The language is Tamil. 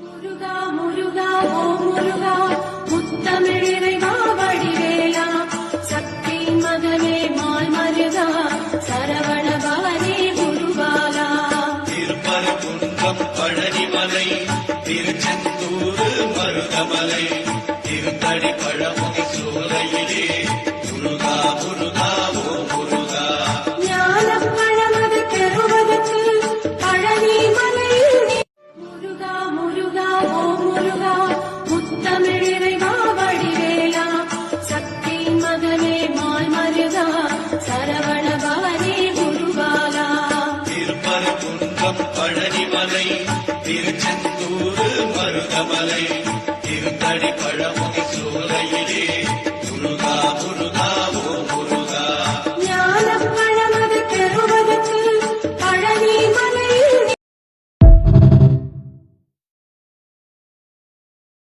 முருகா முருகா ஓ முருகா முத்தமிழிறைவா வடிவேலா சக்தி மகனே மால் மருகா சரவணபவனே குருபாலா திருப்பரங்குன்றம் பழனிமலை திருச்செந்தூர் மருதமலை திருத்தடி பழமுகை சோலையிலே முருகா முருகா ஓ முருகா ஞானம் பழமது பெறுவதற்கு பழனி மலையில் முருகா முருகா ஓ முருகா முத்தமிழிறைவா வடிவேலா சக்தி மகனே மால் மருகா சரவணபவனே குருபாலா திருப்பரங்குன்றம் பழனிமலை திருச்செந்தூர் மருதமலை திருத்தடி பழமுகை